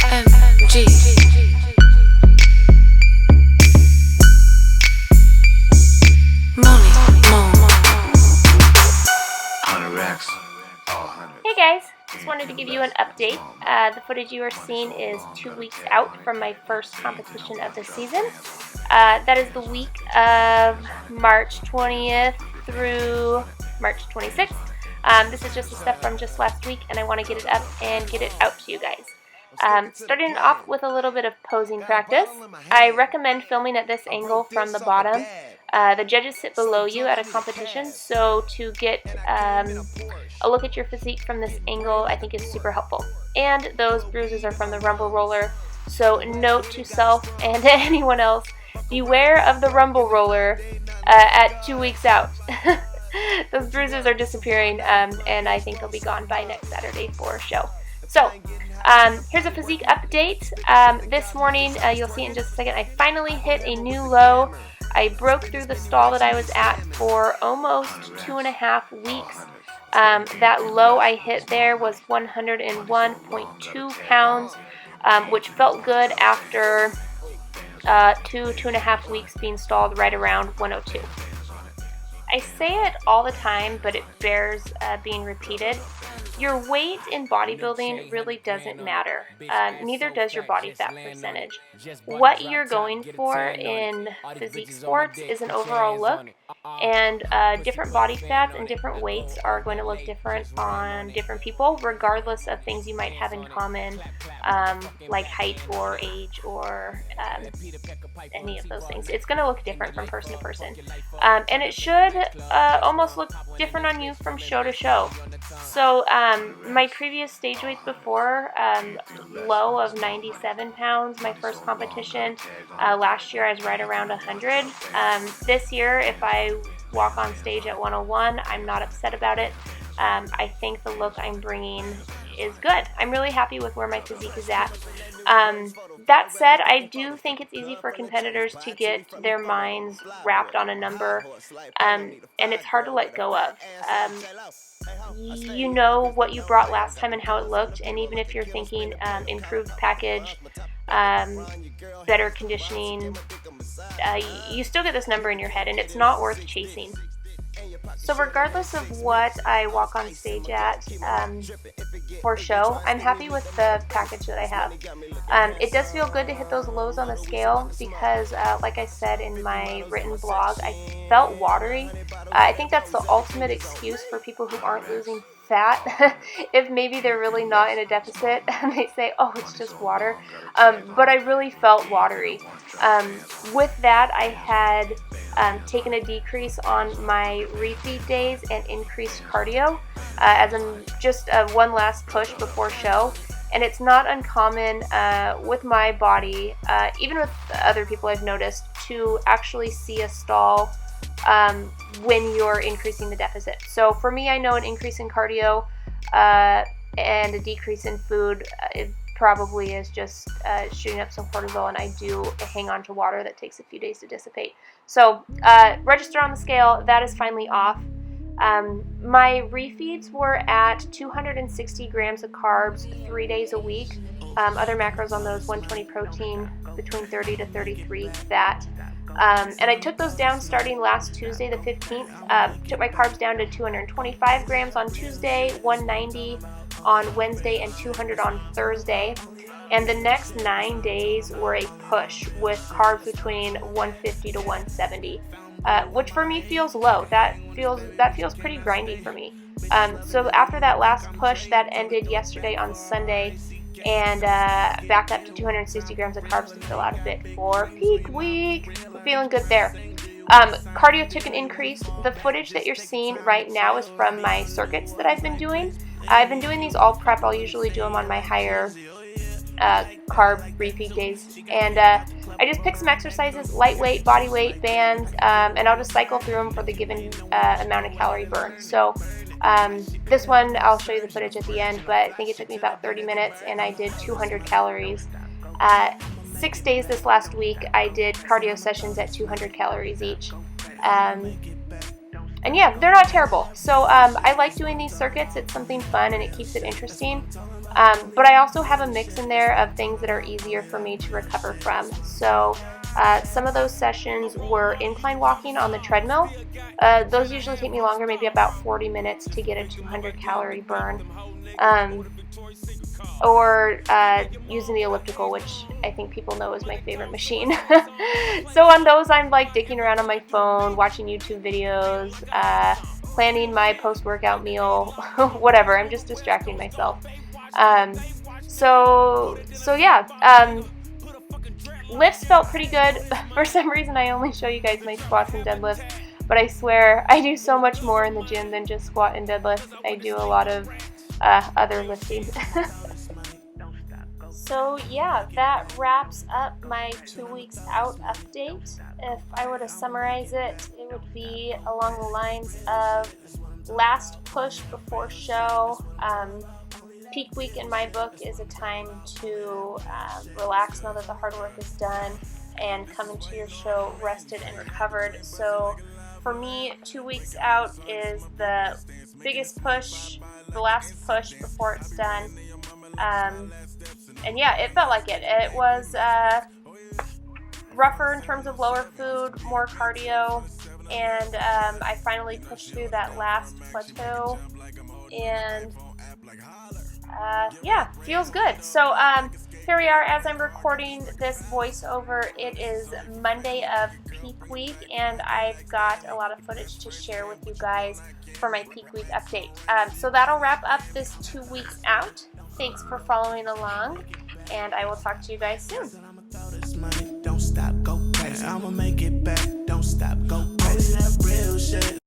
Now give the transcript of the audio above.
MG. Money, Hey guys, just wanted to give you an update. The footage you are seeing is 2 weeks out from my first competition of the season. That is the week of March 20th through March 26th. This is just the stuff from just last week, and I want to get it up and get it out to you guys. Starting off with a little bit of posing practice. I recommend filming at this angle from the bottom. The judges sit below you at a competition, so to get a look at your physique from this angle I think is super helpful. And those bruises are from the rumble roller, so note to self and to anyone else, beware of the rumble roller at 2 weeks out. Those bruises are disappearing, and I think they'll be gone by next Saturday for show. So, here's a physique update. This morning, you'll see in just a second, I finally hit a new low. I broke through the stall that I was at for almost 2.5 weeks. That low I hit there was 101.2 pounds, which felt good after 2.5 weeks being stalled right around 102. I say it all the time, but it bears being repeated. Your weight in bodybuilding really doesn't matter. Neither does your body fat percentage. What you're going for in physique sports is an overall look, and different body fats and different weights are going to look different on different people, regardless of things you might have in common, like height or age or any of those things. It's going to look different from person to person, and it should almost look different on you from show to show. So my previous stage weights before, low of 97 pounds, my first competition. Last year I was right around 100. This year, if I walk on stage at 101, I'm not upset about it. I think the look I'm bringing is good. I'm really happy with where my physique is at. That said, I do think it's easy for competitors to get their minds wrapped on a number, and it's hard to let go of. You know what you brought last time and how it looked, and even if you're thinking improved package, better conditioning, you still get this number in your head, and it's not worth chasing. So regardless of what I walk on stage at for show, I'm happy with the package that I have. It does feel good to hit those lows on the scale because, like I said in my written blog, I felt watery. I think that's the ultimate excuse for people who aren't losing fat. If maybe they're really not in a deficit and they say, oh, it's just water. But I really felt watery. With that, I had taken a decrease on my refeed days and increased cardio as just one last push before show. And it's not uncommon with my body, even with other people I've noticed, to actually see a stall when you're increasing the deficit. So for me, I know an increase in cardio and a decrease in food, it probably is just shooting up some cortisol, and I do hang on to water that takes a few days to dissipate. So register on the scale, that is finally off. My refeeds were at 260 grams of carbs 3 days a week. Other macros on those: 120 protein, between 30 to 33 fat. And I took those down starting last Tuesday, the 15th. Took my carbs down to 225 grams on Tuesday, 190 on Wednesday, and 200 on Thursday. And the next 9 days were a push with carbs between 150 to 170, which for me feels low. That feels pretty grindy for me. So after that last push, that ended yesterday on Sunday, and back up to 260 grams of carbs to fill out a bit for peak week. I'm feeling good there. Cardio took an increase. The footage that you're seeing right now is from my circuits that I've been doing. I've been doing these all prep. I'll usually do them on my higher carb refeed days. And I just pick some exercises, lightweight, body weight, bands, and I'll just cycle through them for the given amount of calorie burn. So this one, I'll show you the footage at the end, but I think it took me about 30 minutes, and I did 200 calories. 6 days this last week, I did cardio sessions at 200 calories each. And yeah, they're not terrible. So I like doing these circuits. It's something fun and it keeps it interesting. But I also have a mix in there of things that are easier for me to recover from. So some of those sessions were incline walking on the treadmill. Those usually take me longer, maybe about 40 minutes to get a 200 calorie burn. Or using the elliptical, which I think people know is my favorite machine. So on those, I'm like dicking around on my phone, watching YouTube videos, planning my post-workout meal, whatever. I'm just distracting myself. So yeah, lifts felt pretty good. For some reason, I only show you guys my squats and deadlifts, but I swear I do so much more in the gym than just squat and deadlift. I do a lot of other lifting. So yeah, that wraps up my 2 weeks out update. If I were to summarize it, it would be along the lines of last push before show. Peak week in my book is a time to relax now that the hard work is done and come into your show rested and recovered. So for me, 2 weeks out is the biggest push, the last push before it's done. And yeah, it felt like it. It was rougher in terms of lower food, more cardio, and I finally pushed through that last plateau, and yeah, feels good. So here we are as I'm recording this voiceover. It is Monday of peak week, and I've got a lot of footage to share with you guys for my peak week update. So that'll wrap up this 2 weeks out. Thanks for following along, and I will talk to you guys soon. Don't stop, go crazy. I'ma make it back. Don't stop, go